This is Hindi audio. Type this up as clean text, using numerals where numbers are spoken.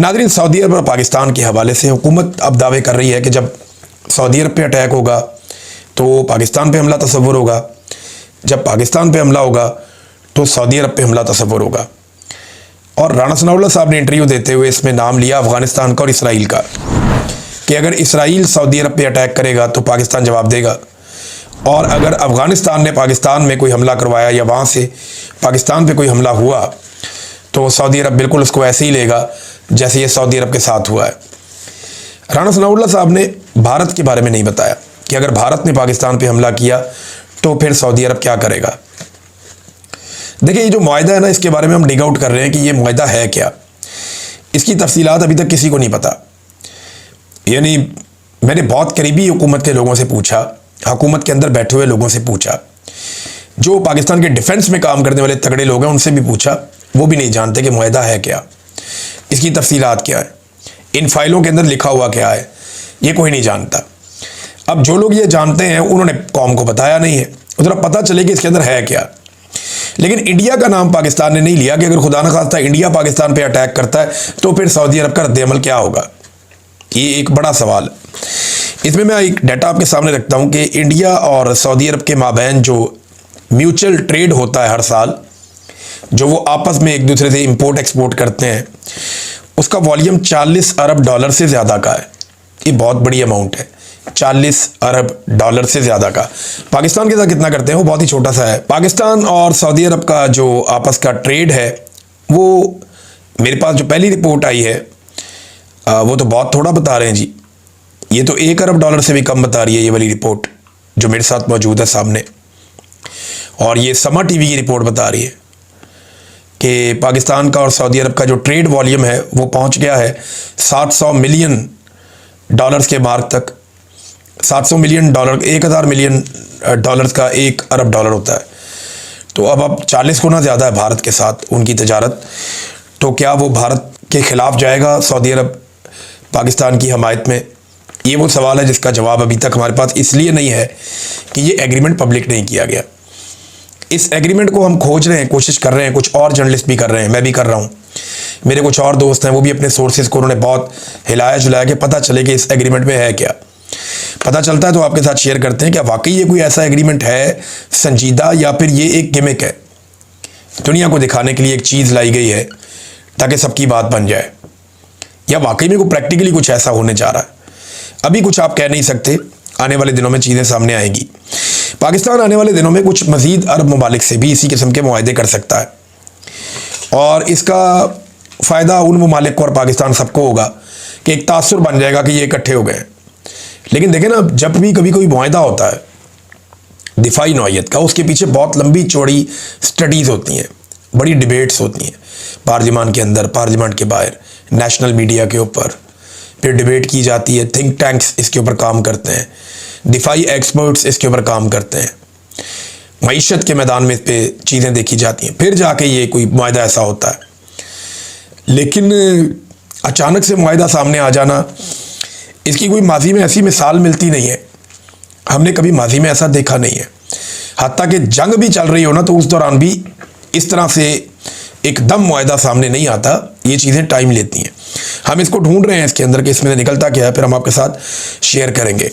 नाज़रीन, सऊदी अरब और पाकिस्तान के हवाले से हुकूमत अब दावे कर रही है कि जब सऊदी अरब पे अटैक होगा तो पाकिस्तान पे हमला तसव्वुर होगा, जब पाकिस्तान पे हमला होगा तो सऊदी अरब पे हमला तसव्वुर होगा। और राणा सनाउल्लाह साहब ने इंटरव्यू देते हुए इसमें नाम लिया अफ़गानिस्तान का और इसराइल का कि अगर इसराइल सऊदी अरब पे अटैक करेगा तो पाकिस्तान जवाब देगा, और अगर अफ़गानिस्तान ने पाकिस्तान में कोई हमला करवाया या वहाँ से पाकिस्तान पे कोई हमला हुआ तो सऊदी अरब बिल्कुल उसको ऐसे ही लेगा जैसे ये सऊदी अरब के साथ हुआ है। राणा सनाउल्लाह साहब ने भारत के बारे में नहीं बताया कि अगर भारत ने पाकिस्तान पे हमला किया तो फिर सऊदी अरब क्या करेगा। देखिए, ये जो मुआहिदा है ना, इसके बारे में हम डिग आउट कर रहे हैं कि ये मुआहिदा है क्या। इसकी तफसीलात अभी तक किसी को नहीं पता। यानी मैंने बहुत करीबी हुकूमत के लोगों से पूछा, हुकूमत के अंदर बैठे हुए लोगों से पूछा, जो पाकिस्तान के डिफेंस में काम करने वाले तगड़े लोग हैं उनसे भी पूछा, वो भी नहीं जानते कि मुआहिदा है क्या, इसकी तफसीलात क्या है, इन फाइलों के अंदर लिखा हुआ क्या है, ये कोई नहीं जानता। अब जो लोग ये जानते हैं उन्होंने कौम को बताया नहीं है, ज़रा पता चले कि इसके अंदर है क्या। लेकिन इंडिया का नाम पाकिस्तान ने नहीं लिया कि अगर खुदा न खास्ता इंडिया पाकिस्तान पे अटैक करता है तो फिर सऊदी अरब का रद्द-ए-अमल क्या होगा। ये एक बड़ा सवाल है। इसमें मैं एक डाटा आपके सामने रखता हूँ कि इंडिया और सऊदी अरब के माबैन जो म्यूचुअल ट्रेड होता है हर साल, जो वो आपस में एक दूसरे से इंपोर्ट एक्सपोर्ट करते हैं, उसका वॉल्यूम 40 अरब डॉलर से ज़्यादा का है। ये बहुत बड़ी अमाउंट है, 40 अरब डॉलर से ज़्यादा का। पाकिस्तान के साथ कितना करते हैं वो बहुत ही छोटा सा है। पाकिस्तान और सऊदी अरब का जो आपस का ट्रेड है वो, मेरे पास जो पहली रिपोर्ट आई है वो तो बहुत थोड़ा बता रहे हैं जी। ये तो 1 अरब डॉलर से भी कम बता रही है ये वाली रिपोर्ट जो मेरे साथ मौजूद है सामने। और ये समा टीवी की रिपोर्ट बता रही है कि पाकिस्तान का और सऊदी अरब का जो ट्रेड वॉल्यूम है वो पहुंच गया है 700 मिलियन डॉलर्स के मार्क तक। 700 मिलियन डॉलर, 1000 मिलियन डॉलर्स का 1 अरब डॉलर होता है। तो अब 40 गुना ज़्यादा है भारत के साथ उनकी तजारत। तो क्या वो भारत के ख़िलाफ़ जाएगा सऊदी अरब पाकिस्तान की हमायत में? ये वो सवाल है जिसका जवाब अभी तक हमारे पास इसलिए नहीं है कि ये एग्रीमेंट पब्लिक नहीं किया गया। इस एग्रीमेंट को हम खोज रहे हैं, कोशिश कर रहे हैं, कुछ और जर्नलिस्ट भी कर रहे हैं, मैं भी कर रहा हूँ, मेरे कुछ और दोस्त हैं वो भी अपने सोर्सेज को उन्होंने बहुत हिलाया झुलाया कि पता चले कि इस एग्रीमेंट में है क्या। पता चलता है तो आपके साथ शेयर करते हैं कि वाकई ये कोई ऐसा एग्रीमेंट है संजीदा, या फिर ये एक गिमिक है, दुनिया को दिखाने के लिए एक चीज़ लाई गई है ताकि सबकी बात बन जाए, या वाकई में कोई प्रैक्टिकली कुछ ऐसा होने जा रहा है। अभी कुछ आप कह नहीं सकते, आने वाले दिनों में चीज़ें सामने आएंगी। पाकिस्तान आने वाले दिनों में कुछ मज़ीद अरब ममालिक से भी इसी किस्म के मुआहदे कर सकता है, और इसका फ़ायदा उन ममालिक को और पाकिस्तान सबको होगा कि एक तासुर बन जाएगा कि ये इकट्ठे हो गए। लेकिन देखें ना, जब भी कभी कोई मुआहदा होता है दिफाई नौइयत का, उसके पीछे बहुत लंबी चौड़ी स्टडीज़ होती हैं, बड़ी डिबेट्स होती हैं, पार्लियामान के अंदर, पार्लियामान के बाहर, नेशनल मीडिया के ऊपर फिर डिबेट की जाती है, थिंक टैंक्स इसके ऊपर काम करते हैं, दिफाई एक्सपर्ट्स इसके ऊपर काम करते हैं, मईशत के मैदान में इस पे चीज़ें देखी जाती हैं, फिर जाके ये कोई मुआहदा ऐसा होता है। लेकिन अचानक से मुआहदा सामने आ जाना, इसकी कोई माजी में ऐसी मिसाल मिलती नहीं है, हमने कभी माजी में ऐसा देखा नहीं है। हत्ता कि जंग भी चल रही हो ना तो उस दौरान भी इस तरह से एकदम मुआहदा सामने नहीं आता, ये चीज़ें टाइम लेती हैं। हम इसको ढूंढ रहे हैं इसके अंदर कि इसमें निकलता क्या है, फिर हम आपके साथ शेयर करेंगे।